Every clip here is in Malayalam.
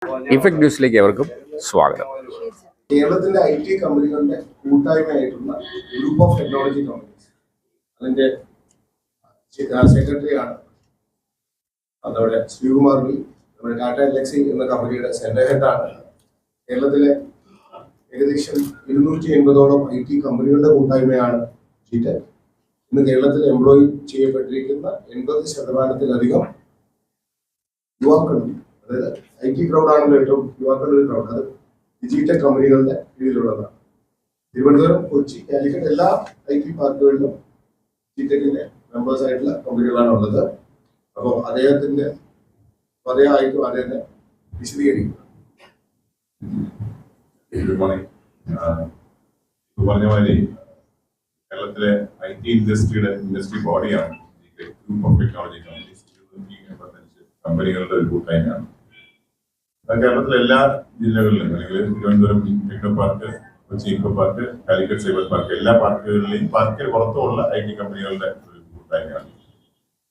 ഇഫക്ട് ന്യൂസിലേക്ക് ഏവർക്കും സ്വാഗതം. കേരളത്തിന്റെ IT കമ്പനികളുടെ കൂട്ടായ്മയായിട്ടുള്ള ഗ്രൂപ്പ് ഓഫ് ടെക്നോളജി കമ്പനീസ് അതിന്റെ സെക്രട്ടറിയാണ് അതോടെ ശ്രീകുമാർ വി. നമ്മുടെ ടാറ്റ എലക്സി എന്ന കമ്പനിയുടെ സെന്റർ ഹെഡാണ്. കേരളത്തിലെ ഏകദേശം 280ഓളം IT കമ്പനികളുടെ കൂട്ടായ്മയാണ് GTEC. ഇന്ന് കേരളത്തിൽ എംപ്ലോയി ചെയ്യപ്പെട്ടിരിക്കുന്ന 80%-ലധികം യുവാക്കളും, അതായത് IT ക്രൗഡാണല്ലോ ഏറ്റവും യുവാക്കളുടെ ക്രൗഡ്, അത് GTEC കമ്പനികളുടെ കീഴിലുള്ളതാണ്. തിരുവനന്തപുരം, കൊച്ചി, കാലിക്കറ്റ് എല്ലാ IT പാർക്കുകളിലും GTECന്റെ മെമ്പേഴ്സ് ആയിട്ടുള്ള കമ്പനികളാണ് ഉള്ളത്. അപ്പോൾ അദ്ദേഹത്തിന്റെ പറയായിട്ടും അദ്ദേഹത്തെ വിശദീകരിക്കും. പറഞ്ഞ മാതിരി കേരളത്തിലെ IT ഇൻഡസ്ട്രി ബോഡിയാണ് ഗ്രൂപ്പ് ഓഫ് ടെക്നോളജി കമ്പനീസ്. 285 കമ്പനികളുടെ ഒരു കൂട്ടായ്മയാണ്. കേരളത്തിലെ എല്ലാ ജില്ലകളിലും, അല്ലെങ്കിൽ Thiruvananthapuram techno park, Kochi eco park, Calicut cyber park, എല്ലാ പാർക്കുകളിലെയും പാർക്കിന് പുറത്തുമുള്ള IT കമ്പനികളുടെ ഒരു കൂട്ടായ്മയാണ്.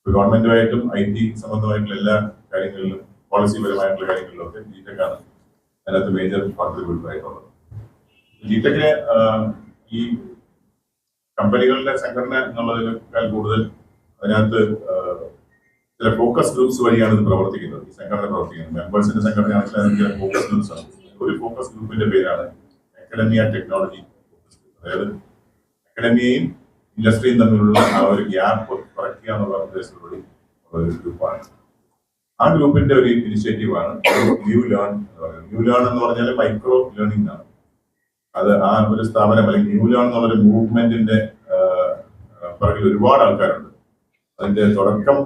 ഗവൺമെന്റുമായിട്ടും IT സംബന്ധമായിട്ടുള്ള എല്ലാ കാര്യങ്ങളിലും, പോളിസിപരമായിട്ടുള്ള കാര്യങ്ങളിലൊക്കെ GTEC ആണ് അതിനകത്ത് മേജർ കോൺട്രിബ്യൂട്ടർ ആയിട്ടുള്ളത്. GTECിന് ഈ കമ്പനികളുടെ സംഘടന എന്നുള്ളതിനേക്കാൾ കൂടുതൽ അതിനകത്ത് ചില ഫോക്കസ് ഗ്രൂപ്പ്സ് വഴിയാണ് ഇത് പ്രവർത്തിക്കുന്നത്. ഈ സംഘടന പ്രവർത്തിക്കുന്നത് മെമ്പേഴ്സിന്റെ സംഘടനയാണെങ്കിൽ അതിന് ചില ഫോക്കസ് ഗ്രൂപ്പ്സ് ആണ്. ഒരു ഫോക്കസ് ഗ്രൂപ്പിന്റെ പേരാണ് അക്കാഡമിയ ടെക്നോളജി. അതായത് അക്കാഡമിയയും ഇൻഡസ്ട്രിയും തമ്മിലുള്ള ആ ഒരു ഗ്യാപ്പ് കുറയ്ക്കുക എന്നുള്ള ഉദ്ദേശത്തോടുകൂടി ഒരു ഗ്രൂപ്പാണ്. ആ ഗ്രൂപ്പിന്റെ ഒരു ഇനിഷ്യേറ്റീവാണ് ന്യൂ ലേൺ എന്ന് പറയുന്നത്. ന്യൂ ലേൺ എന്ന് പറഞ്ഞാൽ മൈക്രോ ലേണിംഗ് ആണ്. അത് ആ ഒരു സ്ഥാപനം അല്ലെങ്കിൽ ന്യൂ ലേൺ എന്നുള്ളൊരു മൂവ്മെന്റിന്റെ പുറകിൽ ഒരുപാട് ആൾക്കാരുണ്ട്. അതിന്റെ തുടക്കം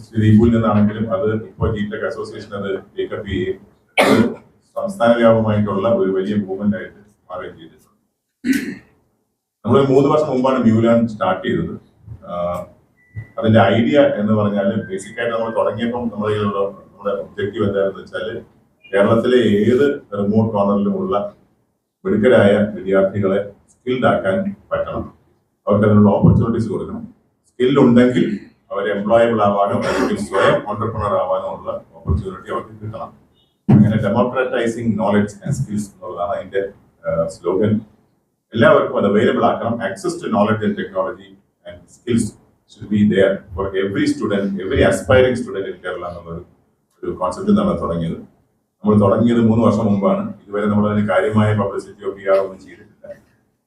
ശ്രീപൂരിൽ നിന്നാണെങ്കിലും അത് ഇപ്പോൾ GTEC അസോസിയേഷൻ അത് ടേക്കപ്പ് ചെയ്യുകയും അത് സംസ്ഥാന വ്യാപകമായിട്ടുള്ള ഒരു വലിയ മൂവ്മെന്റ് ആയിട്ട് മാറുകയും ചെയ്തിട്ടുണ്ട്. നമ്മൾ 3 വർഷം മുമ്പാണ് ന്യൂ ലേൺ സ്റ്റാർട്ട് ചെയ്തത്. അതിന്റെ ഐഡിയ എന്ന് പറഞ്ഞാൽ ബേസിക്കായിട്ട് നമ്മൾ തുടങ്ങിയപ്പം നമ്മുടെ ഒബ്ജക്റ്റീവ് എന്താണെന്ന് വെച്ചാൽ കേരളത്തിലെ ഏത് റിമോട്ട് കോർണറിലുമുള്ള മിടുക്കരായ വിദ്യാർത്ഥികളെ സ്കിൽഡ് ആക്കാൻ പറ്റണം. അവർക്ക് അതിനുള്ള ഓപ്പർച്യൂണിറ്റീസ് കൊടുക്കണം. സ്കില്ലുണ്ടെങ്കിൽ അവർ എംപ്ലോയബിൾ ആവാനോ അല്ലെങ്കിൽ സ്വയം ഓണ്ടർപ്രണർ ആവാനോ ഉള്ള ഓപ്പർച്യൂണിറ്റി അവർക്ക് കിട്ടണം. അങ്ങനെ ഡെമോക്രാറ്റൈസിങ് നോളജ് ആൻഡ് സ്കിൽസ് എന്നുള്ളതാണ് അതിന്റെ സ്ലോഗൻ. എല്ലാവർക്കും അത് അവൈലബിൾ ആക്കണം. Access to knowledge and technology and skills should be there for every student, every aspiring student in Kerala എന്നൊരു കോൺസെപ്റ്റ് നമ്മൾ തുടങ്ങിയത്. നമ്മൾ തുടങ്ങിയത് 3 വർഷം മുമ്പാണ്. ഇതുവരെ നമ്മൾ അതിന് കാര്യമായ പബ്ലിസിറ്റിയോ PR ഒന്നും ചെയ്തിട്ടില്ല.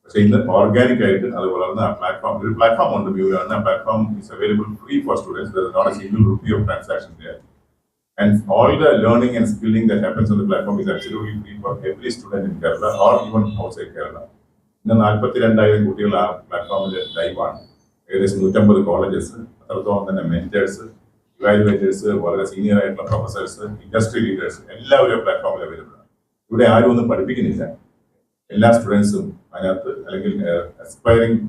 പക്ഷേ ഇന്ന് ഓർഗാനിക് ആയിട്ട് അത് വളർന്ന ഒരു പ്ലാറ്റ്ഫോം ഉണ്ട് ന്യൂ ലേൺ. ആ platform is available free for students. There is not a single rupee of transaction there. And all the learning and skilling that happens on the platform is absolutely free for every student in Kerala or even outside Kerala. ഇന്ന് 42,000 കുട്ടികൾ ആ പ്ലാറ്റ്ഫോമിൽ ലൈവാണ്. ഏകദേശം 150 കോളേജസ്, അത്രത്തോളം തന്നെ മെന്റേഴ്സ്, ഇവാലുവേറ്റേഴ്സ്, വളരെ സീനിയർ ആയിട്ടുള്ള പ്രൊഫസേഴ്സ്, ഇൻഡസ്ട്രി ലീഡേഴ്സ് എല്ലാവരും പ്ലാറ്റ്ഫോമിൽ അവൈലബിൾ ആണ്. ഇവിടെ ആരും ഒന്നും പഠിപ്പിക്കുന്നില്ല. എല്ലാ സ്റ്റുഡൻസും അതിനകത്ത്, അല്ലെങ്കിൽ അസ്പയറിംഗ്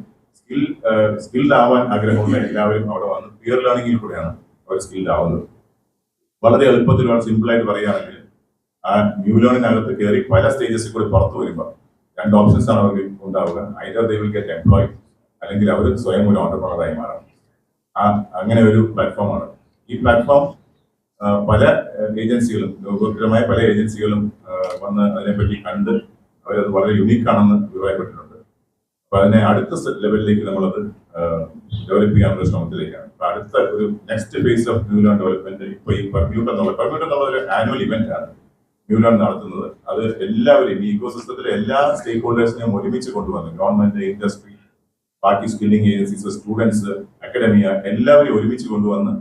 സ്കിൽഡ് ആവാൻ ആഗ്രഹമുള്ള എല്ലാവരും അവിടെ വന്ന് പിയർ ലേണിംഗിൽ കൂടെയാണ് അവർ സ്കിൽഡ് ആവുന്നത്. വളരെ എളുപ്പത്തിൽ, വളരെ സിമ്പിൾ ആയിട്ട് പറയുകയാണെങ്കിൽ ആ ന്യൂ ലേണിനകത്ത് കയറി പല സ്റ്റേജസിൽ കൂടി പുറത്തു വരുമ്പോൾ 2 ഓപ്ഷൻസ് ആണ് അവർക്ക് ഉണ്ടാവുക. Either they will get employed, അല്ലെങ്കിൽ അവർ സ്വയം ഒരു ഓണ്ടർപ്രണറായി മാറാം. അങ്ങനെ ഒരു പ്ലാറ്റ്ഫോമാണ്. ഈ പ്ലാറ്റ്ഫോം പല ഏജൻസികളും, ലോകോത്തരമായ പല ഏജൻസികളും വന്ന് അതിനെപ്പറ്റി കണ്ട് അവരത് വളരെ യുണീക്കാണെന്ന് അഭിപ്രായപ്പെട്ടിട്ടുണ്ട്. അപ്പൊ അതിനെ അടുത്ത ലെവലിലേക്ക് നമ്മളത് ഡെവലപ്പ് ചെയ്യാനുള്ള ശ്രമത്തിലേക്കാണ്. അപ്പൊ അടുത്ത ഒരു next face of new learn development ഇപ്പൊ ഈ പെർമ്യൂട്ട് എന്നുള്ള ഒരു ആനുവൽ ഇവന്റ് ആണ് ന്യൂ ലേൺ നടത്തുന്നത്. അത് എല്ലാവരെയും, ഈ ഇക്കോസിസ്റ്റത്തിലെ എല്ലാ സ്റ്റേക്ക് ഹോൾഡേഴ്സിനെയും ഒരുമിച്ച് കൊണ്ടുവന്ന് ഗവൺമെന്റ്, ഇൻഡസ്ട്രി, ബാക്കി സ്കില്ലിംഗ് ഏജൻസീസ്, സ്റ്റുഡൻസ്, അക്കാഡമിയ എല്ലാവരും ഒരുമിച്ച് കൊണ്ടുവന്ന്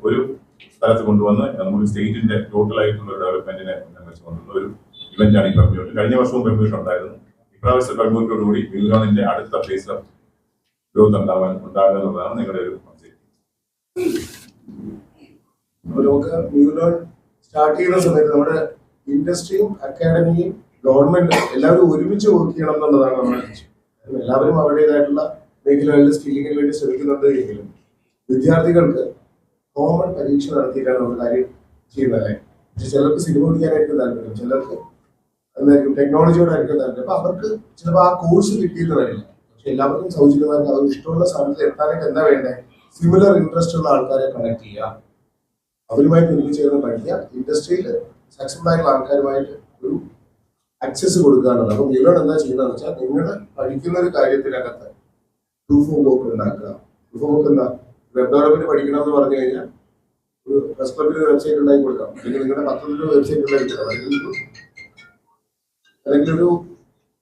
ഒരു സ്ഥലത്ത് കൊണ്ടുവന്ന് നമുക്ക് സ്റ്റേറ്റിന്റെ ടോട്ടൽ ആയിട്ടുള്ള ഡെവലപ്മെന്റിനെ വെച്ചുകൊണ്ടുള്ള ഒരു ഇവന്റ് ആണ് ഈ പെർമ്യൂട്ട്. കഴിഞ്ഞ വർഷവും പെർമ്യൂട്ട് ഉണ്ടായിരുന്നു. ഇപ്രാവശ്യത്തെ പെർമ്യൂട്ടോടുകൂടി ന്യൂ ലേണിന്റെ അടുത്ത ഫേസ് ഓഫ് ഗ്രോത്ത് ഉണ്ടാകുക എന്നുള്ളതാണ് നിങ്ങളുടെ ഒരു നമുക്ക് ന്യൂ ലേൺ സ്റ്റാർട്ട് ചെയ്യുന്ന സമയത്ത് നമ്മുടെ ഇൻഡസ്ട്രിയും അക്കാഡമിയും ഗവൺമെന്റും എല്ലാവരും ഒരുമിച്ച് വർക്ക് ചെയ്യണം എന്നുള്ളതാണ് നമ്മുടെ ലക്ഷ്യം. എല്ലാവരും അവരുടേതായിട്ടുള്ള മേഖലകളിൽ സ്കില്ലിങ്ങിന് വേണ്ടി ശ്രമിക്കുന്നുണ്ട് എങ്കിലും വിദ്യാർത്ഥികൾക്ക് കോമൺ പരീക്ഷ നടത്തിയിട്ടാണ് ഒരു കാര്യം ചെയ്യുന്നത്. ചിലർക്ക് സിനിമ പഠിക്കാനായിരിക്കും താല്പര്യം, ചിലർക്ക് എന്തായിരിക്കും ടെക്നോളജിയോടായിരിക്കും താല്പര്യം. അപ്പൊ അവർക്ക് ചിലപ്പോൾ ആ കോഴ്സ് കിട്ടിയെന്ന് വരില്ല. പക്ഷെ എല്ലാവർക്കും സൗജന്യമായിട്ട് അവർ ഇഷ്ടമുള്ള സ്ഥാനത്തിൽ എത്താനായിട്ട് എന്താ വേണ്ടത്? സിമിലർ ഇൻട്രസ്റ്റ് ഉള്ള ആൾക്കാരെ കണക്ട് ചെയ്യുക, അവരുമായിട്ട് ഒരുമിച്ച് ചേർന്ന് പഠിക്കുക, ഇൻഡസ്ട്രിയിൽ സക്സസ്ഫുൾ ആയിട്ടുള്ള ആൾക്കാരുമായിട്ട് ഒരു ആക്സസ് കൊടുക്കുകയാണത്. അപ്പൊ മ്യൂലൺ എന്താ ചെയ്യുന്നതെന്ന് വെച്ചാൽ നിങ്ങൾ പഠിക്കുന്ന ഒരു കാര്യത്തിനകത്ത് പ്രൂഫ് ഓഫ് വർക്ക് ഉണ്ടാക്കുക. പ്രൂഫ് ഓഫ് വർക്ക് എന്താ? വെബ് ഡെവലപ്മെന്റ് പഠിക്കണമെന്ന് പറഞ്ഞു കഴിഞ്ഞാൽ ഒരു പ്രസ് ക്ലബിന് വെബ്സൈറ്റ് ഉണ്ടാക്കി കൊടുക്കാം, അല്ലെങ്കിൽ നിങ്ങളുടെ പത്രത്തിന് വെബ്സൈറ്റ് ഉണ്ടാക്കി കൊടുക്കാം, അല്ലെങ്കിൽ ഒരു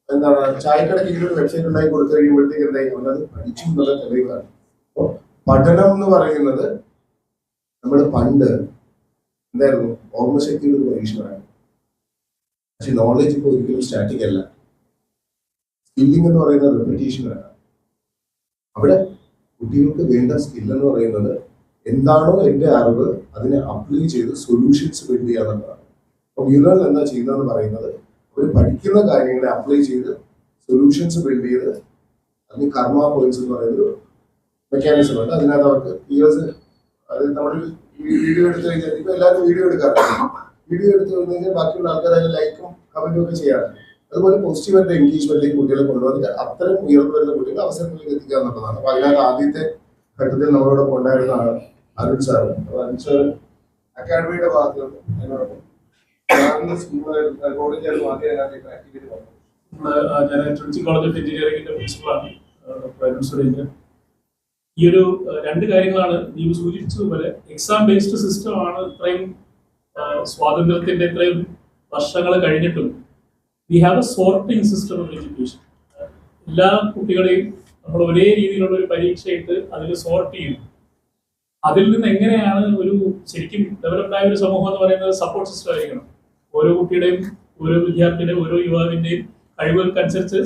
എന്താണ് ചായക്കടയ്ക്ക് ഒരു വെബ്സൈറ്റ് ഉണ്ടാക്കി കൊടുത്തു കഴിയുമ്പോഴത്തേക്ക് എന്തായി അവനത് പഠിച്ചു എന്നുള്ള തെളിവാണ്. അപ്പോൾ പഠനം എന്ന് പറയുന്നത് നമ്മൾ പണ്ട് എന്തായിരുന്നു, ഓർമ്മശക്തിയുടെ ഒരു പരീക്ഷണമാണ്. പക്ഷെ നോളജ് ഇപ്പോൾ ഒരിക്കലും സ്റ്റാറ്റിക് അല്ല. സ്കില്ലിംഗ് എന്ന് പറയുന്നത് റെപ്പിറ്റീഷനാണ്. അവിടെ കുട്ടികൾക്ക് വേണ്ട സ്കിൽ എന്ന് പറയുന്നത് എന്താണോ എൻ്റെ അറിവ് അതിനെ അപ്ലൈ ചെയ്ത് സൊല്യൂഷൻസ് ബിൽഡ് ചെയ്യുക എന്നുള്ളതാണ്. അപ്പോൾ മ്യൂലൺ എന്താ ചെയ്യുന്നതെന്ന് പറയുന്നത് അവർ പഠിക്കുന്ന കാര്യങ്ങളെ അപ്ലൈ ചെയ്ത് സൊല്യൂഷൻസ് ബിൽഡ് ചെയ്ത് അതിന് കർമ്മ പോയിന്റ്സ് എന്ന് പറയുന്നൊരു മെക്കാനിസം ഉണ്ട്. അതിനകത്ത് അവർക്ക് ഇയേഴ്സ്, അത് നമ്മൾ വീഡിയോ എടുത്തു കഴിഞ്ഞാൽ ഇപ്പൊ എല്ലാവരും വീഡിയോ എടുക്കാറുണ്ട്. വീഡിയോ എടുത്തു കഴിഞ്ഞാൽ ബാക്കിയുള്ള ആൾക്കാർ അതിന് ലൈക്കും കമന്റും ഒക്കെ ചെയ്യാറുണ്ട്. അതുപോലെ പോസിറ്റീവായിട്ട് എൻഗേജ്മെന്റിലേക്ക് കുട്ടികളെ കൊണ്ടുവന്നിട്ട് അത്തരം ഉയർന്നു വരുന്ന കുട്ടികളെ അവസരങ്ങളിലേക്ക് എത്തിക്കുക എന്നുള്ളതാണ്. അപ്പൊ അതിനകത്ത് ആദ്യത്തെ ഘട്ടത്തിൽ നമ്മളോടൊപ്പം ഉണ്ടായിരുന്നതാണ് അരുൺ സാർ. അരുൺ സാർ അക്കാഡമിയുടെ ഭാഗത്തുനിന്ന് എന്നോടൊപ്പം ഞാൻ ട്രിനിറ്റി കോളേജ് ഓഫ് എഞ്ചിനീയറിംഗിന്റെ പ്രിൻസിപ്പളാണ് അരുൺ സുരേന്ദ്രൻ. ഈ ഒരു രണ്ട് കാര്യങ്ങളാണ് ദീപ് സൂചിപ്പിച്ചതുപോലെ എക്സാം ബേസ്ഡ് സിസ്റ്റം ആണ്. ഇത്രയും സ്വാതന്ത്ര്യത്തിന്റെ ഇത്രയും വർഷങ്ങൾ കഴിഞ്ഞിട്ടും we have A sorting system of education. എല്ലാ കുട്ടികളെയും നമ്മൾ ഒരേ രീതിയിലുള്ള ഒരു പരീക്ഷയിട്ട് അതിൽ സോർട്ട് ചെയ്യും. അതിൽ നിന്ന് എങ്ങനെയാണ് ഒരു ശരിക്കും ഡെവലപ്ഡ് ആയ ഒരു സമൂഹം എന്ന് പറയുന്നത് സപ്പോർട്ട് സിസ്റ്റം ആയിരിക്കണം. ഓരോ കുട്ടിയുടെയും ഓരോ വിദ്യാർത്ഥിയുടെയും ഓരോ യുവാവിന്റെയും കഴിവുകൾക്കനുസരിച്ച്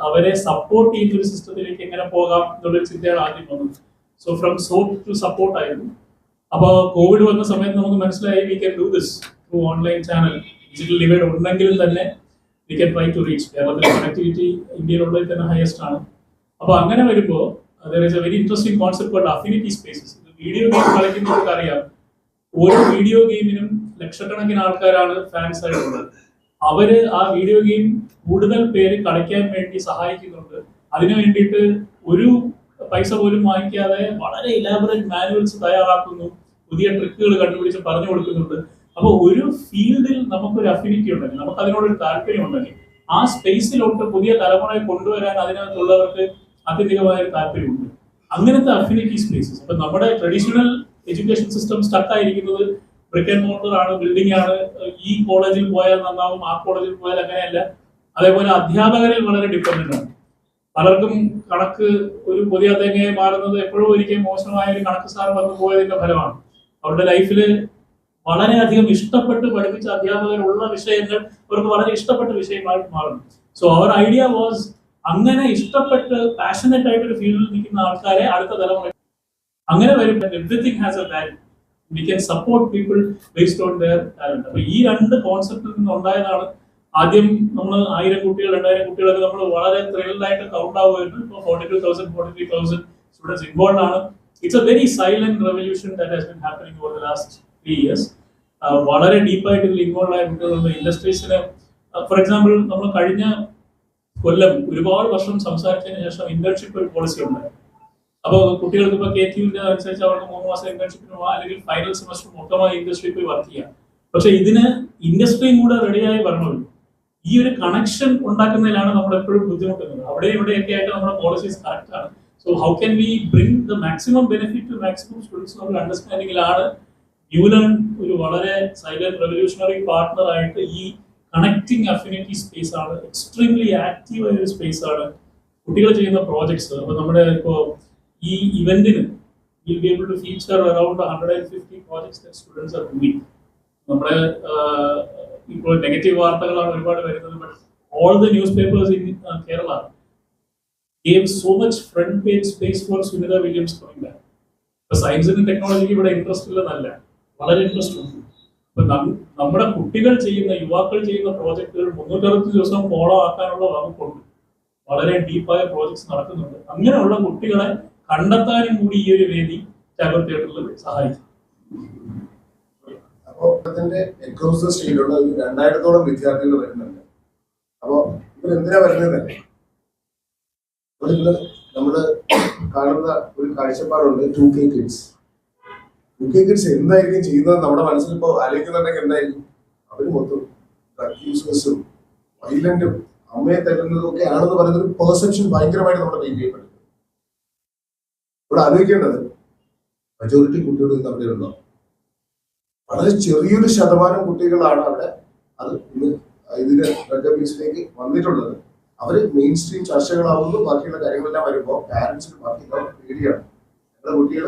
അവരെ സപ്പോർട്ട് ചെയ്യുന്ന ഒരു സിസ്റ്റത്തിലേക്ക് എങ്ങനെ പോകാം എന്നുള്ളൊരു ചിന്തയാണ് ആദ്യം വന്നത്. So from sort to support ആയിരുന്നു. അപ്പോൾ കോവിഡ് വന്ന സമയത്ത് നമുക്ക് മനസ്സിലായി we can do this through online channel. Digital divide ഉണ്ടെങ്കിലും തന്നെ we can try to reach. കേരളത്തിലെ കണക്ടിവിറ്റി ഇന്ത്യയിലുള്ളതിൽ തന്നെ ഹയസ്റ്റ് ആണ്. അപ്പോൾ അങ്ങനെ വരുമ്പോൾ there is a very interesting concept called affinity spaces. Video game കളിക്കുന്നവർക്ക് അറിയാം, ഓരോ വീഡിയോ ഗെയിമിനും ലക്ഷക്കണക്കിന് ആൾക്കാരാണ് ഫാൻസ് ആയിട്ടുള്ളത്. അവര് ആ വീഡിയോ ഗെയിം കൂടുതൽ പേര് കളിക്കാൻ വേണ്ടി സഹായിക്കുന്നുണ്ട്. അതിനു വേണ്ടിയിട്ട് ഒരു പൈസ പോലും വാങ്ങിക്കാതെ വളരെ ഇലാബറേറ്റ് മാനുവൽസ് തയ്യാറാക്കുന്നു, പുതിയ ട്രിക്കുകൾ കണ്ടുപിടിച്ച് പറഞ്ഞു കൊടുക്കുന്നുണ്ട്. അപ്പോൾ ഒരു ഫീൽഡിൽ നമുക്കൊരു അഫിനിറ്റി ഉണ്ടെങ്കിൽ, നമുക്ക് അതിനോടൊരു താല്പര്യം ഉണ്ടെങ്കിൽ ആ സ്പേസിലോട്ട് പുതിയ തലമുറയെ കൊണ്ടുവരാൻ അതിനകത്തുള്ളവർക്ക് അത്യധികമായ ഒരു താല്പര്യമുണ്ട്. അങ്ങനത്തെ അഫിനിറ്റി സ്പേസസ്. അപ്പൊ നമ്മുടെ ട്രഡീഷണൽ എഡ്യൂക്കേഷൻ സിസ്റ്റം സ്റ്റക്ക് ആയിരിക്കുന്നത് ബ്രിക്ക് ആൻഡ് മോർട്ടർ ആണ്, ബിൽഡിംഗ് ആണ്. ഈ കോളേജിൽ പോയാൽ നന്നാവും, ആ കോളേജിൽ പോയാൽ അങ്ങനെയല്ല. അതേപോലെ അധ്യാപകരിൽ വളരെ ഡിപ്പെൻഡന്റ് ആണ്. പലർക്കും കണക്ക് ഒരു പുതിയ തേങ്ങയായി മാറുന്നത് എപ്പോഴും ഒരിക്കലും മോശമായ ഒരു കണക്ക് സാർ വന്നു പോയതിന്റെ ഫലമാണ്. അവരുടെ ലൈഫിൽ വളരെയധികം ഇഷ്ടപ്പെട്ട് പഠിപ്പിച്ച അധ്യാപകരുള്ള വിഷയങ്ങൾ അവർക്ക് വളരെ ഇഷ്ടപ്പെട്ട വിഷയമായിട്ട് മാറുന്നു. സോ അവർ ഐഡിയ വാസ് അങ്ങനെ ഇഷ്ടപ്പെട്ട് പാഷനറ്റ് ആയിട്ട് ഒരു ഫീൽഡിൽ നിൽക്കുന്ന ആൾക്കാരെ അടുത്ത തലമുറ അങ്ങനെ വരുമ്പോൾ everything has A value. We can support people based on their talent. അപ്പൊ ഈ രണ്ട് കോൺസെപ്റ്റിൽ നിന്ന് ഉണ്ടായതാണ്. ആദ്യം നമ്മൾ 1000 കുട്ടികൾ 2000 കുട്ടികളൊക്കെ നമ്മൾ വളരെ ത്രില്ഡായിട്ട് കൗണ്ട് ആവുമായിരുന്നു. ഇപ്പോൾ 42,000 43,000 സ്റ്റുഡൻസ് ഇൻവോൾവ് ആണ്. It's A very silent revolution that has been happening over the last 3 years. വളരെ ഡീപ്പായിട്ട് ഇതിൽ ഇൻവോൾവ് ആയ കുട്ടികളുടെ ഇൻഡസ്ട്രീസിന്, ഫോർ എക്സാമ്പിൾ നമ്മൾ കഴിഞ്ഞ കൊല്ലം ഒരുപാട് വർഷം സംസാരിച്ചതിന് ശേഷം ഇന്റേൺഷിപ്പ് ഒരു പോളിസി ഉണ്ടായി. അപ്പോൾ കുട്ടികൾക്ക് ഇപ്പോൾ KTUവിന്റെ അനുസരിച്ച് അവർക്ക് 3 മാസം ഇന്റേൺഷിപ്പിന് പോകാം, അല്ലെങ്കിൽ ഫൈനൽ സെമസ്റ്റർ മൊത്തമായി ഇൻഡസ്ട്രിയിൽ പോയി വർക്ക് ചെയ്യാം. പക്ഷെ ഇതിന് ഇൻഡസ്ട്രിയും കൂടെ റെഡിയായി വരണമല്ലോ. ഈ ഒരു കണക്ഷൻ ഉണ്ടാക്കുന്നതിലാണ് നമ്മൾ എപ്പോഴും ബുദ്ധിമുട്ടുന്നത്. അവിടെ ഇവിടെയൊക്കെ ആയിട്ട് നമ്മുടെ പോളിസീസ് കറക്റ്റ് ആണ്. So how can we bring the maximum benefit to maximum students എന്നുള്ള അണ്ടർസ്റ്റാൻഡിങ്ങിലാണ് മ്യൂലൺ ഒരു വളരെ സൈലന്റ് റെവല്യൂഷണറി പാർട്ട്ണർ ആയിട്ട് ഈ കണക്റ്റിംഗ് അഫിനിറ്റി സ്പേസ് ആണ്. എക്സ്ട്രീംലി ആക്റ്റീവ് ആയ ഒരു സ്പേസ് ആണ് കുട്ടികൾ ചെയ്യുന്ന പ്രോജക്ട്സ്. അപ്പൊ നമ്മുടെ ഇപ്പോൾ ഈ ഇവന്റിന് will be able to feature around 150 projects that students are doing. നമ്മുടെ ഇപ്പോൾ നെഗറ്റീവ് വാർത്തകളാണ് ഒരുപാട് വരുന്നത്. But all the news papers in Kerala gave so much front page space for Sunitha Williams coming back. ഇപ്പൊ സയൻസിനും ടെക്നോളജിക്ക് ഇവിടെ ഇൻട്രസ്റ്റ് ഇല്ലെന്നല്ല, വളരെ ഇൻട്രസ്റ്റ് ഉണ്ട്. ഇപ്പൊ നമ്മുടെ കുട്ടികൾ ചെയ്യുന്ന, യുവാക്കൾ ചെയ്യുന്ന പ്രോജക്റ്റുകൾ 360 ദിവസം ഫോളോ ആക്കാനുള്ള വകുപ്പുണ്ട്. വളരെ ഡീപ്പായ പ്രോജക്ട്സ് നടക്കുന്നുണ്ട്. അങ്ങനെയുള്ള കുട്ടികളെ കണ്ടെത്താനും കൂടി ഈ ഒരു വേദി ടാഗോർ തിയേറ്ററിൽ സഹായിക്കും. അപ്പോൾ അതിന്റെ അക്രോസ് ദ സ്റ്റേറ്റിലുള്ള 2000-ഓളം വിദ്യാർത്ഥികൾ വരുന്നുണ്ട്. അപ്പോൾ ഇവർ എന്തിനാ വരുന്നതല്ലേ, ഇന്ന് നമ്മള് കാണുന്ന ഒരു കാഴ്ചപ്പാടുണ്ട് 2K കിഡ്സ്. 2K കിഡ്സ് എന്തായിരിക്കും ചെയ്യുന്നത് നമ്മുടെ മനസ്സിൽ ഇപ്പോൾ ആലോചിക്കുന്നുണ്ടെങ്കിൽ എന്തായിരിക്കും? അവർ മൊത്തം ഡ്രഗ് യൂസേഴ്സും വൈലന്റും അമ്മയെ തരുന്നതും ഒക്കെ ആണെന്ന് പറയുന്ന ഒരു പെർസെപ്ഷൻ ഭയങ്കരമായിട്ട് നമ്മുടെ മെയിൻ ചെയ്യപ്പെടുന്നത്. ഇവിടെ ആലോചിക്കേണ്ടത് മെജോറിറ്റി കുട്ടികൾ ഇന്ന് അവിടെ ഉണ്ടോ? വളരെ ചെറിയൊരു ശതമാനം കുട്ടികളാണ് അവിടെ അത് ഇന്ന് ഇതിന്റെ ഡ്രഗ് അബ്യൂസിലേക്ക് വന്നിട്ടുള്ളത്. അവര് മെയിൻ സ്ട്രീം ചർച്ചകളാവുന്നു, ബാക്കിയുള്ള കാര്യങ്ങളെല്ലാം വരുമ്പോൾ പാരന്റ്സിന് ബാക്കി പേടിയാണ്. ഞങ്ങളുടെ കുട്ടികൾ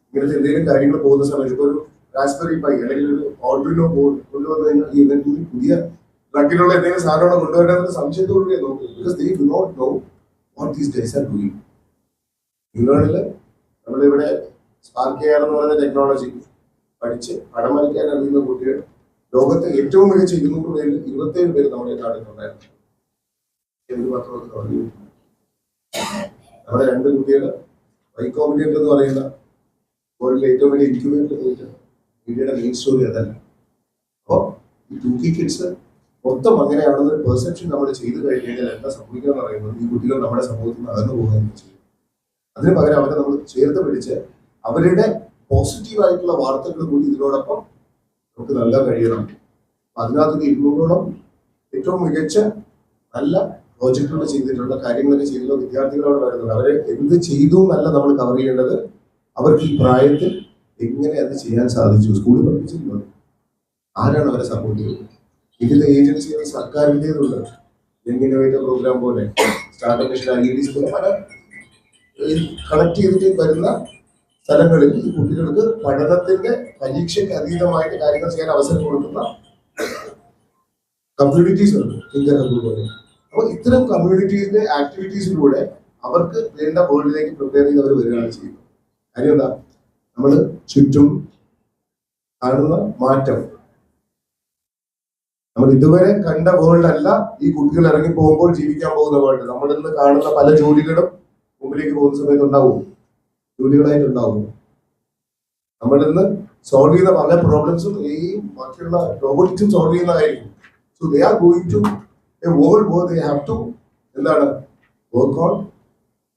ഇങ്ങനത്തെ എന്തെങ്കിലും കാര്യങ്ങൾ പോകുന്ന സമയത്ത് ഇപ്പോൾ ഒരു റാസ്ബെറി പൈ അല്ലെങ്കിൽ ഒരു ഓർഡിനോ ബോർഡ് കൊണ്ടുവന്നു കഴിഞ്ഞാൽ ഈ ഇവന്റിൽ പുതിയ ഡ്രഗിലുള്ള എന്തെങ്കിലും സാധനമാണ് കൊണ്ടുവരേണ്ടത് സംശയത്തോടുകൂടിയാണ് നോക്കുന്നത്. Because they do not know what these days are doing. ന്യൂറോണില് നമ്മളിവിടെ സ്പാർക്ക് ചെയ്യാൻ എന്ന് പറയുന്ന ടെക്നോളജി പഠിച്ച് പടം വരയ്ക്കാൻ അറിയുന്ന കുട്ടികൾ ലോകത്തെ ഏറ്റവും മികച്ച 200 പേരിൽ 27 പേര് നമ്മുടെ നാട്ടിലുണ്ടായിരുന്നു. നമ്മുടെ 2 കുട്ടികൾ വൈക്കോമിഡിയറ്റ് എന്ന് പറയുന്ന വേൾഡിലെ ഏറ്റവും വലിയ ഇൻക്യുബേറ്റർ പോയിട്ടുണ്ട്. ഇന്ത്യയുടെ മെയിൻ സ്റ്റോറി അതല്ല. അപ്പോൾ ഈ 2K കിഡ്സ് മൊത്തം അങ്ങനെയാണെന്നൊരു പെർസെപ്ഷൻ നമ്മൾ ചെയ്തു കഴിഞ്ഞാൽ എന്താ സംഭവിക്കുക എന്ന് പറയുന്നത്, ഈ കുട്ടികൾ നമ്മുടെ സമൂഹത്തിൽ നിന്ന് അകന്നു പോകുകയും ചെയ്യും. അതിന് പകരം അവരെ നമ്മൾ ചേർത്ത് പിടിച്ച് അവരുടെ പോസിറ്റീവായിട്ടുള്ള വാർത്തകൾ കൂടി ഇതിനോടൊപ്പം നമുക്ക് നൽകാൻ കഴിയണം. അതിനകത്ത് 200ഓളം ഏറ്റവും മികച്ച നല്ല പ്രോജക്റ്റുകൾ ചെയ്തിട്ടുള്ള കാര്യങ്ങളൊക്കെ ചെയ്തിട്ടുള്ള വിദ്യാർത്ഥികളോട് വരുന്നത്. അവരെ എന്ത് ചെയ്തു എന്നല്ല നമ്മൾ കവർ ചെയ്യേണ്ടത്, അവർക്ക് ഈ പ്രായത്തിൽ എങ്ങനെ അത് ചെയ്യാൻ സാധിച്ചു. സ്കൂളിൽ പഠിപ്പിച്ചിട്ടുള്ളത് ആരാണ് അവരെ സപ്പോർട്ട് ചെയ്യുന്നത്? ഇതിന്റെ ഏജൻസികൾ സർക്കാരിൻ്റെതുണ്ട്. യങ് ഇന്നോവേറ്റർ പ്രോഗ്രാം പോലെ, സ്റ്റാർട്ടപ്പ് മിഷൻ, IEDs പോലെ പല കണക്ട് ചെയ്തിട്ട് വരുന്ന സ്ഥലങ്ങളിൽ ഈ കുട്ടികൾക്ക് പഠനത്തിന്റെ പരീക്ഷയ്ക്ക് അതീതമായിട്ട് കാര്യങ്ങൾ ചെയ്യാൻ അവസരം കൊടുക്കുന്ന കമ്മ്യൂണിറ്റീസ് ഉണ്ട്, ഇന്ത്യൻ പോലെ. അപ്പോൾ ഇത്തരം കമ്മ്യൂണിറ്റീസിന്റെ ആക്ടിവിറ്റീസിലൂടെ അവർക്ക് വേണ്ട വേൾഡിലേക്ക് പ്രിപ്പയർ ചെയ്ത് അവർ വരികയാണ് ചെയ്യുന്നത്. കാര്യം എന്താ, നമ്മൾ ചുറ്റും കാണുന്ന മാറ്റം നമ്മൾ ഇതുവരെ കണ്ട വേൾഡ് അല്ല ഈ കുട്ടികൾ ഇറങ്ങി പോകുമ്പോൾ ജീവിക്കാൻ പോകുന്ന വേൾഡ്. നമ്മൾ ഇന്ന് കാണുന്ന പല ജോലികളും മുമ്പിലേക്ക് പോകുന്ന സമയത്ത് ഉണ്ടാവും, ജോലികളായിട്ടുണ്ടാവും. നമ്മൾ ഇന്ന് സോൾവ് ചെയ്യുന്ന പല പ്രോബ്ലംസും ഈ ബാക്കിയുള്ള റോബോട്ടിക്സും സോൾവ് ചെയ്യുന്നതായിരിക്കും. So they are going to a world where they have to എന്താണ് work on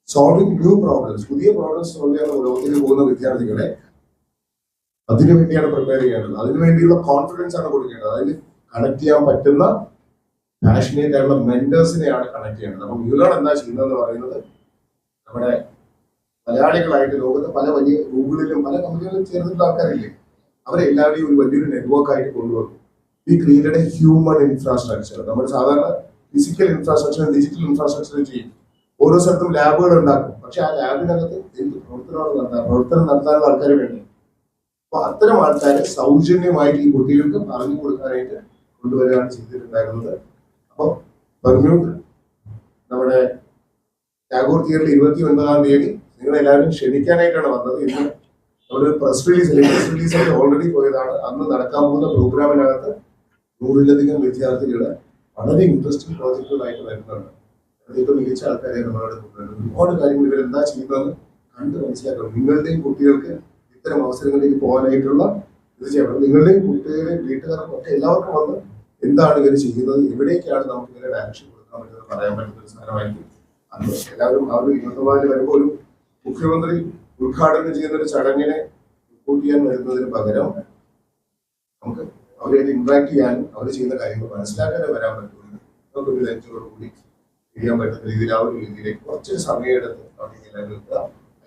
solving new problems. പുതിയ പ്രോബ്ലംസ് സോൾവ് ചെയ്യാൻ ലോകത്തിൽ പോകുന്ന വിദ്യാർത്ഥികളെ അതിനു വേണ്ടിയാണ് പ്രിപ്പയർ ചെയ്യേണ്ടത്. അതിനുവേണ്ടിയുള്ള കോൺഫിഡൻസ് ആണ് കൊടുക്കേണ്ടത്. അതിന് കണക്ട് ചെയ്യാൻ പറ്റുന്ന പാഷനേറ്റ് ആയിട്ടുള്ള മെന്റേഴ്സിനെയാണ് കണക്ട് ചെയ്യേണ്ടത്. അപ്പം മ്യൂലേൺ എന്താ ചെയ്യുന്നതെന്ന് പറയുന്നത്, നമ്മുടെ മലയാളികളായിട്ട് ലോകത്ത് പല വലിയ ഗൂഗിളിലും പല കമ്പനികളിലും ചേർന്നിട്ടുള്ള ആൾക്കാരില്ലേ, അവരെല്ലാവരെയും ഒരു വലിയൊരു നെറ്റ്വർക്ക് ആയിട്ട് കൊണ്ടുവന്നു. V created A human infrastructure. നമ്മൾ സാധാരണ ഫിസിക്കൽ ഇൻഫ്രാസ്ട്രക്ചർ, ഡിജിറ്റൽ ഇൻഫ്രാസ്ട്രക്ചർ ചെയ്യും. ഓരോ സ്ഥലത്തും ലാബുകൾ ഉണ്ടാക്കും. പക്ഷെ ആ ലാബിനകത്ത് എന്ത് പ്രവർത്തനം നടത്താനുള്ള ആൾക്കാർ വേണ്ടി. അപ്പൊ അത്തരം ആൾക്കാരെ സൗജന്യമായിട്ട് ഈ കുട്ടികൾക്ക് പറഞ്ഞു കൊടുക്കാനായിട്ട് കൊണ്ടുവരികയാണ് ചെയ്തിട്ടുണ്ടായിരുന്നത്. അപ്പോൾ ബർമ്യൂഡ് നമ്മുടെ ടാഗോർ തിയേറ്ററിൽ 29-ാം തീയതി നിങ്ങളെല്ലാവരും ക്ഷണിക്കാനായിട്ടാണ് വന്നത്. ഇന്ന് നമ്മളൊരു പ്രസ് റിലീസായിട്ട് ഓൾറെഡി പോയതാണ്. അന്ന് നടക്കാൻ പോകുന്ന പ്രോഗ്രാമിനകത്ത് 100-ലധികം വിദ്യാർത്ഥികൾ വളരെ ഇൻട്രസ്റ്റിംഗ് പ്രോജക്റ്റുകളായിട്ട് വരുന്നുണ്ട്. ഏറ്റവും മികച്ച ആൾക്കാരെ നമ്മളോട് കൊണ്ടുവരുന്നത്. ഒരുപാട് കാര്യങ്ങൾ ഇവരെന്താ ചെയ്യുന്നതെന്ന് കണ്ട് മനസ്സിലാക്കണം. നിങ്ങളുടെയും കുട്ടികൾക്ക് ഇത്തരം അവസരങ്ങളിലേക്ക് പോകാനായിട്ടുള്ള ഇത് ചെയ്യണം. നിങ്ങളുടെയും കുട്ടികളെയും വീട്ടുകാർക്കും ഒക്കെ എല്ലാവർക്കും വന്ന് എന്താണ് ഇവർ ചെയ്യുന്നത്, എവിടേക്കാണ് നമുക്ക് ഇവരെ ഡയറക്ഷൻ കൊടുക്കാൻ പറ്റുന്നത് പറയാൻ പറ്റുന്ന ഒരു സാധനമായിരിക്കും. അന്ന് എല്ലാവരും ആ ഒരു 24 വരുമ്പോൾ ഒരു മുഖ്യമന്ത്രി ഉദ്ഘാടനം ചെയ്യുന്ന ഒരു ചടങ്ങിനെ റിപ്പോർട്ട് ചെയ്യാൻ വരുന്നതിന് പകരം നമുക്ക് അവരായിട്ട് ഇന്ററാക്ട് ചെയ്യാനും അവർ ചെയ്യുന്ന കാര്യങ്ങൾ മനസ്സിലാക്കാനും വരാൻ പറ്റുന്നു. നമുക്കൊരു ലഞ്ചോടുകൂടി ചെയ്യാൻ പറ്റുന്ന രീതിയിൽ ആ ഒരു രീതിയിലേക്ക് കുറച്ച് സമയം എടുത്ത് അവിടെ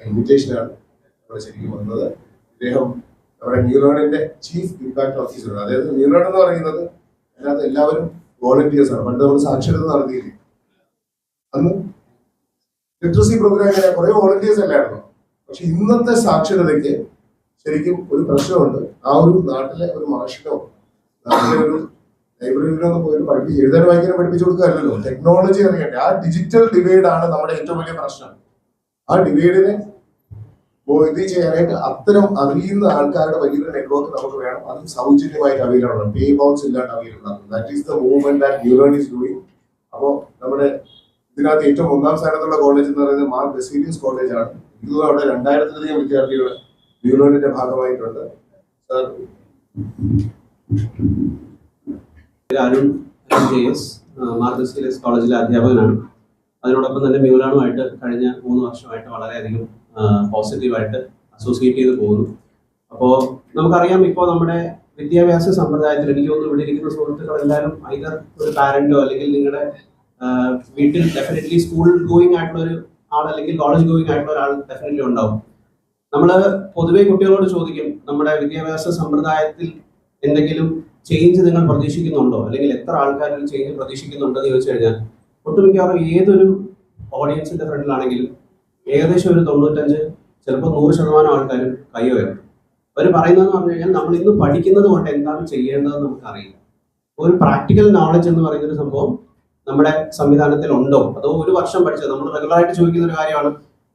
ഇൻവിറ്റേഷനാണ് ഇവിടെ ശരിക്കും വന്നത്. ഇദ്ദേഹം നമ്മുടെ ന്യൂറോണിന്റെ ചീഫ് ഇമ്പാക്ട് ഓഫീസറാണ്. അതായത് ന്യൂറോൺ എന്ന് പറയുന്നത് അതിനകത്ത് എല്ലാവരും വോളണ്ടിയേഴ്സ് ആണ്. പണ്ട് നമ്മൾ സാക്ഷരത നടത്തിയില്ലേ, അന്ന് ലിറ്ററസി പ്രോഗ്രാം ഇങ്ങനെ കുറെ വോളണ്ടിയേഴ്സ് അല്ലായിരുന്നു. പക്ഷെ ഇന്നത്തെ സാക്ഷരതയ്ക്ക് ശരിക്കും ഒരു പ്രശ്നമുണ്ട്. ആ ഒരു നാട്ടിലെ ഒരു മാഷിനോ നാട്ടിലെ ഒരു ലൈബ്രറിയിലോ പോയിട്ട് പഠിപ്പിച്ച് എഴുതാൻ വായിക്കാനും പഠിപ്പിച്ചു കൊടുക്കാറില്ലല്ലോ. ടെക്നോളജി അറിയണ്ടേ. ആ ഡിജിറ്റൽ ഡിവൈഡ് ആണ് നമ്മുടെ ഏറ്റവും വലിയ പ്രശ്നം. ആ ഡിവൈഡിനെ ഇത് ചെയ്യാനായിട്ട് അത്തരം അറിയുന്ന ആൾക്കാരുടെ വലിയൊരു നെറ്റ്വർക്ക് നമുക്ക് വേണം. അതും സൗജന്യമായിട്ട് അവൈലബിൾ ആണ്, പേ ബൗൺസ് ഇല്ലാണ്ട് അവൈലബിൾ ആണ്. That is the movement that neuron is doing. അപ്പോൾ നമ്മുടെ ഇതിനകത്ത് ഏറ്റവും 1-ാം സ്ഥാനത്തുള്ള കോളേജ് എന്ന് പറയുന്നത് മാർ ബസീലിയസ് കോളേജ് ആണ്. ഇത് അവിടെ 2000-ലധികം വിദ്യാർത്ഥികൾ ന്യൂറോണിന്റെ ഭാഗമായിട്ടുണ്ട്. സാർ അരുൺ JS മാർ ബസീലിയസ് കോളേജിലെ അധ്യാപകനാണ്. അതിനോടൊപ്പം തന്നെ മ്യൂലാണുമായിട്ട് കഴിഞ്ഞ 3 വർഷമായിട്ട് വളരെയധികം പോസിറ്റീവായിട്ട് അസോസിയേറ്റ് ചെയ്ത് പോകുന്നു. അപ്പോൾ നമുക്കറിയാം, ഇപ്പോൾ നമ്മുടെ വിദ്യാഭ്യാസ സമ്പ്രദായത്തിൽ എനിക്ക് തോന്നുന്നു ഇവിടെ ഇരിക്കുന്ന സുഹൃത്തുക്കൾ എല്ലാവരും ഐതർ ഒരു പാരന്റോ അല്ലെങ്കിൽ നിങ്ങളുടെ വീട്ടിൽ ഡെഫിനറ്റ്ലി സ്കൂൾ ഗോയിങ് ആയിട്ടുള്ള ഒരു ആൾ അല്ലെങ്കിൽ കോളേജ് ഗോയിങ് ആയിട്ടുള്ള ഒരാൾ ഡെഫിനറ്റ്ലി ഉണ്ടാവും. നമ്മൾ പൊതുവെ കുട്ടികളോട് ചോദിക്കും, നമ്മുടെ വിദ്യാഭ്യാസ സമ്പ്രദായത്തിൽ എന്തെങ്കിലും ചേഞ്ച് നിങ്ങൾ പ്രതീക്ഷിക്കുന്നുണ്ടോ, അല്ലെങ്കിൽ എത്ര ആൾക്കാരിൽ ചേഞ്ച് പ്രതീക്ഷിക്കുന്നുണ്ടോ എന്ന് ചോദിച്ചു കഴിഞ്ഞാൽ ഒട്ടുമിക്കവാറും ഏതൊരു ഓഡിയൻസിന്റെ ഫ്രണ്ടിലാണെങ്കിലും ഏകദേശം ഒരു 95 ചിലപ്പോൾ 100% ആൾക്കാരും കൈ ഉയർത്തും. അവർ പറയുന്നതെന്ന് പറഞ്ഞു കഴിഞ്ഞാൽ നമ്മൾ ഇന്ന് പഠിക്കുന്നത് കൊണ്ട് എന്താണ് ചെയ്യേണ്ടതെന്ന് നമുക്കറിയില്ല. ഒരു പ്രാക്ടിക്കൽ നോളജ് എന്ന് പറയുന്നൊരു സംഭവം നമ്മുടെ സംവിധാനത്തിൽ ഉണ്ടോ, അതോ ഒരു വർഷം പഠിച്ചത് നമ്മൾ റെഗുലറായിട്ട് ചോദിക്കുന്ന ഒരു കാര്യമാണ്.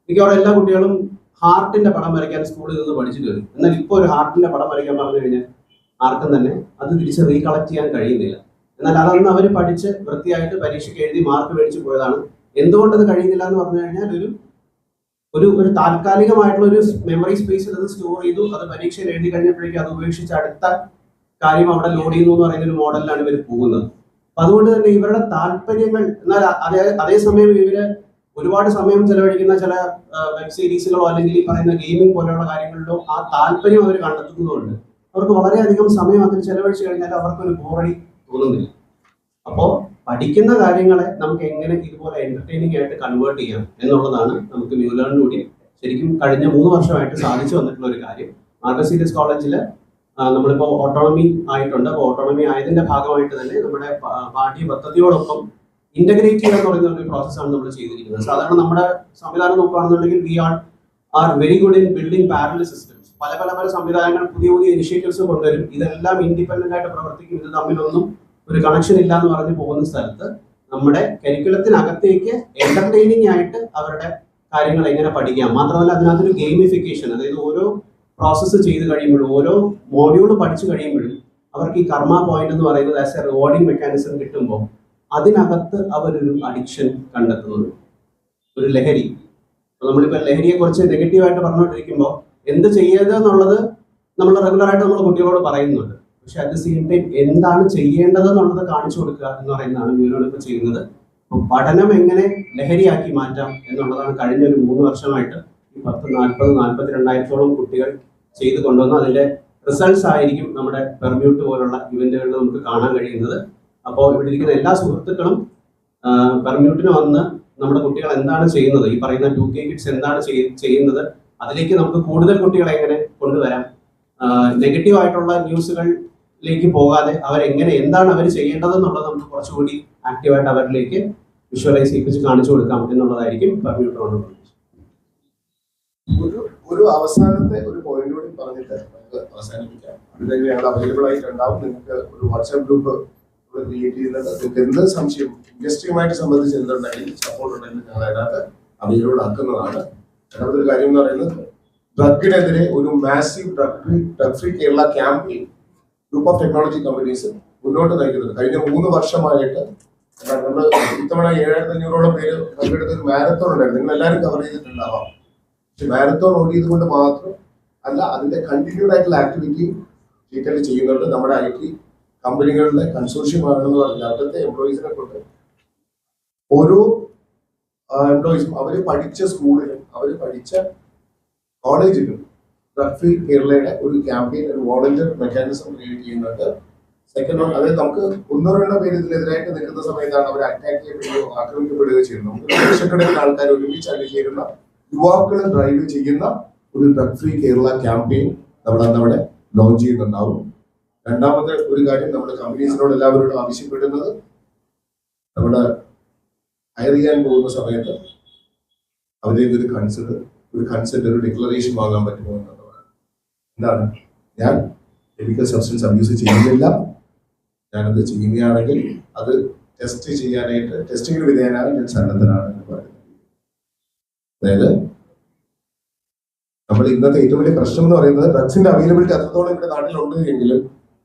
മിക്കവാറും എല്ലാ കുട്ടികളും ഹാർട്ടിന്റെ പടം വരയ്ക്കാൻ സ്കൂളിൽ നിന്ന് പഠിച്ചിട്ട് വരും. എന്നാൽ ഇപ്പോൾ ഒരു ഹാർട്ടിന്റെ പടം വരയ്ക്കാൻ പറഞ്ഞു കഴിഞ്ഞാൽ ആർക്കും തന്നെ അത് തിരിച്ച് റീകളക്ട് ചെയ്യാൻ കഴിയുന്നില്ല. എന്നാൽ അതൊന്ന് അവർ പഠിച്ച് വൃത്തിയായിട്ട് പരീക്ഷയ്ക്ക് എഴുതി മാർക്ക് മേടിച്ച് പോയതാണ്. എന്തുകൊണ്ടത് കഴിയുന്നില്ല എന്ന് പറഞ്ഞു കഴിഞ്ഞാൽ ഒരു താൽക്കാലികമായിട്ടുള്ള ഒരു മെമ്മറി സ്പേസിൽ അത് സ്റ്റോർ ചെയ്തു, അത് പരീക്ഷയിൽ എഴുതി കഴിഞ്ഞപ്പോഴേക്കും അത് ഉപേക്ഷിച്ച് അടുത്ത കാര്യം അവിടെ ലോഡ് ചെയ്യുന്നു എന്ന് പറയുന്ന ഒരു മോഡലിലാണ് ഇവർ പോകുന്നത്. അപ്പൊ അതുകൊണ്ട് തന്നെ ഇവരുടെ താല്പര്യങ്ങൾ, എന്നാൽ അതേസമയം ഇവര് ഒരുപാട് സമയം ചെലവഴിക്കുന്ന ചില വെബ് സീരീസുകളോ അല്ലെങ്കിൽ ഈ പറയുന്ന ഗെയിമിംഗ് പോലെയുള്ള കാര്യങ്ങളിലോ ആ താല്പര്യം അവർ കണ്ടെത്തുന്നതുകൊണ്ട് അവർക്ക് വളരെയധികം സമയം അതിൽ ചെലവഴിച്ചു കഴിഞ്ഞാൽ അവർക്കൊരു ബോറടി തോന്നുന്നില്ല. അപ്പോൾ പഠിക്കുന്ന കാര്യങ്ങളെ നമുക്ക് എങ്ങനെ ഇതുപോലെ എന്റർടൈനിങ് ആയിട്ട് കൺവേർട്ട് ചെയ്യാം എന്നുള്ളതാണ് നമുക്ക് ന്യൂ ലേണിലൂടെ ശരിക്കും കഴിഞ്ഞ 3 വർഷമായിട്ട് സാധിച്ചു വന്നിട്ടുള്ള ഒരു കാര്യം. മാർഗസ് സീരിയസ് കോളേജിൽ നമ്മളിപ്പോൾ ഓട്ടോണമി ആയിട്ടുണ്ട്. അപ്പോൾ ഓട്ടോണമി ആയതിന്റെ ഭാഗമായിട്ട് തന്നെ നമ്മുടെ പാഠ്യ പദ്ധതിയോടൊപ്പം ഇന്റഗ്രേറ്റ് ചെയ്യുക എന്ന് പറയുന്ന ഒരു പ്രോസസ്സാണ് നമ്മൾ ചെയ്തിരിക്കുന്നത്. സാധാരണ നമ്മുടെ സംവിധാനം നോക്കുകയാണെന്നുണ്ടെങ്കിൽ we are very good in building parallel systems. പല സംവിധാനങ്ങൾ പുതിയ ഇനിഷ്യേറ്റീവ്സ് കൊണ്ടുവരും. ഇതെല്ലാം ഇൻഡിപെൻഡന്റ് ആയിട്ട് പ്രവർത്തിക്കും, ഇത് തമ്മിലൊന്നും ഒരു കണക്ഷൻ ഇല്ല എന്ന് പറഞ്ഞ് പോകുന്ന സ്ഥലത്ത് നമ്മുടെ കരിക്കുലത്തിനകത്തേക്ക് എന്റർടൈനിങ് ആയിട്ട് അവരുടെ കാര്യങ്ങൾ എങ്ങനെ പഠിക്കാം, മാത്രമല്ല അതിനകത്തൊരു ഗെയിമിഫിക്കേഷൻ, അതായത് ഓരോ പ്രോസസ്സ് ചെയ്ത് കഴിയുമ്പോഴും ഓരോ മോഡ്യൂൾ പഠിച്ചു കഴിയുമ്പോഴും അവർക്ക് ഈ കർമ്മ പോയിന്റ് എന്ന് പറയുന്നത് ആസ് എ റിവാർഡിംഗ് മെക്കാനിസം കിട്ടുമ്പോൾ അതിനകത്ത് അവരൊരു അഡിക്ഷൻ കണ്ടെത്തുന്നത്, ഒരു ലഹരി. നമ്മളിപ്പോൾ ലഹരിയെ കുറിച്ച് നെഗറ്റീവായിട്ട് പറഞ്ഞുകൊണ്ടിരിക്കുമ്പോൾ എന്ത് ചെയ്യരുത് എന്നുള്ളത് നമ്മൾ റെഗുലറായിട്ട് നമ്മൾ കുട്ടികളോട് പറയുന്നുണ്ട്. പക്ഷെ അറ്റ് ദ സെയിം ടൈം എന്താണ് ചെയ്യേണ്ടത് എന്നുള്ളത് കാണിച്ചു കൊടുക്കുക എന്ന് പറയുന്നതാണ് ന്യൂറോൺ ഇപ്പോൾ ചെയ്യുന്നത്. അപ്പോൾ പഠനം എങ്ങനെ ലഹരിയാക്കി മാറ്റാം എന്നുള്ളതാണ് കഴിഞ്ഞ ഒരു 3 വർഷമായിട്ട് ഈ 40-42,000 കുട്ടികൾ ചെയ്ത് കൊണ്ടുവന്ന് അതിന്റെ റിസൾട്ട്സ് ആയിരിക്കും നമ്മുടെ പെർമ്യൂട്ട് പോലുള്ള ഇവന്റുകളിൽ നമുക്ക് കാണാൻ കഴിയുന്നത്. അപ്പോൾ ഇവിടെ ഇരിക്കുന്ന എല്ലാ സുഹൃത്തുക്കളും പെർമ്യൂട്ടിന് വന്ന് നമ്മുടെ കുട്ടികൾ എന്താണ് ചെയ്യുന്നത്, ഈ പറയുന്ന 2K കിഡ്സ് എന്താണ് ചെയ്യുന്നത്, അതിലേക്ക് നമുക്ക് കൂടുതൽ കുട്ടികളെ എങ്ങനെ കൊണ്ടുവരാം, നെഗറ്റീവ് ആയിട്ടുള്ള ന്യൂസുകളിലേക്ക് പോകാതെ അവരെങ്ങനെ എന്താണ് അവർ ചെയ്യേണ്ടതെന്നുള്ളത് നമുക്ക് കുറച്ചുകൂടി ആക്റ്റീവായിട്ട് അവരിലേക്ക് വിഷ്വലൈസ് ചെയ്യിപ്പിച്ച് കാണിച്ചു കൊടുക്കാം എന്നുള്ളതായിരിക്കും പെർമ്യൂട്ട് കൊണ്ടുള്ളത്. ഒരു അവസാനത്തെ ഒരു പോയിന്റ് കൂടി പറഞ്ഞിട്ട് നമുക്ക് അവസാനിപ്പിക്കാം. അത് ഞങ്ങൾ അവൈലബിൾ ആയിട്ടുണ്ടാവും. നിങ്ങൾക്ക് ഒരു വാട്സ്ആപ്പ് ഗ്രൂപ്പ് ക്രിയേറ്റ് ചെയ്യുന്നത്, നിങ്ങൾക്ക് എന്ത് സംശയം ഇൻഡസ്ട്രിയുമായിട്ട് സംബന്ധിച്ച് എന്തുണ്ടെങ്കിലും സപ്പോർട്ട് ഉണ്ടെങ്കിൽ ഞങ്ങൾ അതിനകത്ത് അവൈലബിൾ ആക്കുന്നതാണ്. രണ്ടാമത്തെ ഒരു കാര്യം എന്ന് പറയുന്നത് ഡ്രഗിനെതിരെ ഒരു massive drug free Kerala campaign group of technology companies മുന്നോട്ട് നയിക്കുന്നുണ്ട്. കഴിഞ്ഞ 3 വർഷമായിട്ട് നമ്മൾ ഇത്തവണ 7,500ഓളം പേര് പങ്കെടുത്ത ഒരു മാരത്തോൺ ഉണ്ടായിരുന്നു. നിങ്ങൾ എല്ലാവരും കവർ ചെയ്തിട്ടുണ്ടാവാം. പക്ഷെ മാരത്തോൺ ഓടി ചെയ്തുകൊണ്ട് മാത്രം അല്ല, അതിന്റെ കണ്ടിന്യൂഡ് ആയിട്ടുള്ള ആക്ടിവിറ്റി ഡീറ്റെയിൽ ചെയ്യുന്നുണ്ട്. നമ്മുടെ IT കമ്പനികളുടെ കൺസോർഷ്യം ആണെന്ന് പറഞ്ഞാൽ അവിടുത്തെ എംപ്ലോയീസിനെ കൊണ്ട് ഓരോ എംപ്ലോയീസും അവർ പഠിച്ച സ്കൂളിലും അവർ പഠിച്ച കോളേജിലും ഡ്രഗ് ഫ്രീ കേരളയുടെ ഒരു ക്യാമ്പയിൻ, ഒരു വോളണ്ടിയർ മെക്കാനിസം ക്രിയേറ്റ് ചെയ്യുന്നുണ്ട്. സെക്കൻഡ് വൺ, അതായത് നമുക്ക് 1-2 പേര് ഇതിനെതിരായിട്ട് നിൽക്കുന്ന സമയത്താണ് അവർ അറ്റാക്ക് ചെയ്യപ്പെടുകയോ ആക്രമിക്കപ്പെടുകയോ ചെയ്യുന്നത്. നമുക്ക് ലക്ഷക്കണക്കിന് ആൾക്കാർ ഒരുമിച്ച് അണിചേരുന്ന യുവാക്കൾ ഡ്രൈവ് ചെയ്യുന്ന ഒരു ഡ്രഗ് ഫ്രീ കേരള ക്യാമ്പയിൻ നമ്മളവിടെ ലോഞ്ച് ചെയ്യുന്നുണ്ടാവും. രണ്ടാമത്തെ ഒരു കാര്യം നമ്മൾ കമ്പനീസിനോട് എല്ലാവരോടും ആവശ്യപ്പെടുന്നത്, നമ്മുടെ ഹയർ ചെയ്യാൻ പോകുന്ന സമയത്ത് അവരേക്ക് ഒരു കൺസെന്റ് ഒരു ഡിക്ലറേഷൻ വാങ്ങാൻ പറ്റുമോ എന്നുള്ളതാണ്. എന്താണ്, ഞാൻ കെമിക്കൽ സബ്സ്റ്റൻസ് അബ്യൂസ് ചെയ്യുന്നില്ല, ഞാനത് ചെയ്യുകയാണെങ്കിൽ അത് ടെസ്റ്റ് ചെയ്യാനായിട്ട് ടെസ്റ്റിങ്ങിന് വിധേയനായി ഞാൻ സന്നദ്ധനാണ് എന്ന് പറയുന്നത്. അതായത് നമ്മൾ ഇന്നത്തെ ഏറ്റവും വലിയ പ്രശ്നം എന്ന് പറയുന്നത് ഡ്രഗ്സിന്റെ അവൈലബിലിറ്റി അത്രത്തോളം ഇവിടെ നാട്ടിലുണ്ട് എങ്കിലും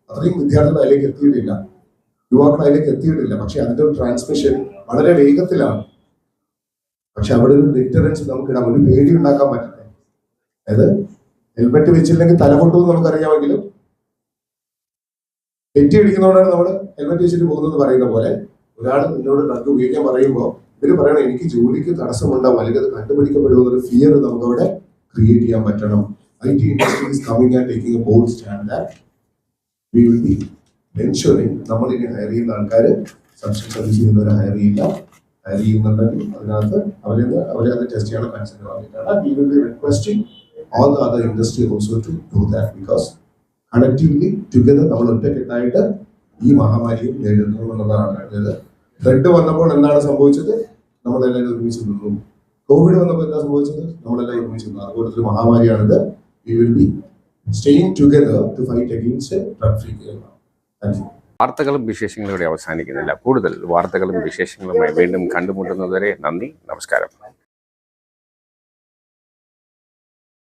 അത്രയും വിദ്യാർത്ഥികൾ അതിലേക്ക് എത്തിയിട്ടില്ല, യുവാക്കൾ അതിലേക്ക് എത്തിയിട്ടില്ല. പക്ഷെ അതിന്റെ ഒരു ട്രാൻസ്മിഷൻ വളരെ വേഗത്തിലാണ്. പക്ഷെ അവിടെ ഒരു ഡിറ്ററൻസ് നമുക്കിടാം, ഒരു പേടി ഉണ്ടാക്കാൻ പറ്റട്ടെ. അതായത് ഹെൽമെറ്റ് വെച്ചില്ലെങ്കിൽ തലപൊട്ടുമെന്ന് നമുക്കറിയാമെങ്കിലും തെറ്റി അടിക്കുന്നതുകൊണ്ടാണ് നമ്മൾ ഹെൽമെറ്റ് വെച്ചിട്ട് പോകുന്നത് പറയുന്ന പോലെ ഒരാൾ നിന്നോട് ഡ്രഗ് ഉപയോഗിക്കാൻ പറയുമ്പോൾ ഇവര് പറയണം എനിക്ക് ജോലിക്ക് തടസ്സമുണ്ടാവും, അല്ലെങ്കിൽ അത് കണ്ടുപിടിക്കപ്പെടുമെന്നൊരു ഫിയർ നമുക്കവിടെ ക്രിയേറ്റ് ചെയ്യാൻ പറ്റണം. IT industry is coming and taking a bold stand that V will B ensuring നമ്മളിനി ഹയർ ചെയ്യുന്ന ആൾക്കാർ സബ്സിഡി സർവീസ് ചെയ്യുന്നവരെ ഹയർ ചെയ്യുന്നുണ്ടെങ്കിൽ അതിനകത്ത് അവരെ അത് ടെസ്റ്റ് ചെയ്യാനുള്ള കൺസെന്റ് വാങ്ങിയിട്ടാണ്. We will be requesting all the other industry also to do that, because collectively together നമ്മൾ ഒറ്റക്കെട്ടായിട്ട് ഈ മഹാമാരിയെ നേരിടണമെന്നുള്ളതാണ്. അതായത് ബ്ലഡ് വന്നപ്പോൾ എന്താണ് സംഭവിച്ചത്? നമ്മളെല്ലാവരും ഒരുമിച്ച് നിന്നു. കോവിഡ് വന്നപ്പോൾ എന്താ സംഭവിച്ചത്? നമ്മളെല്ലാം ഒരുമിച്ച് നിന്നു. അതുപോലെ ഒരു മഹാമാരിയാണിത്. We will be staying together to fight against drug free Kerala. Thank you. വാർത്തകളും വിശേഷങ്ങളും ഇവിടെ അവസാനിക്കുന്നില്ല. കൂടുതൽ വാർത്തകളും വിശേഷങ്ങളുമായി വീണ്ടും കണ്ടുമുട്ടുന്നതുവരെ നന്ദി, നമസ്കാരം.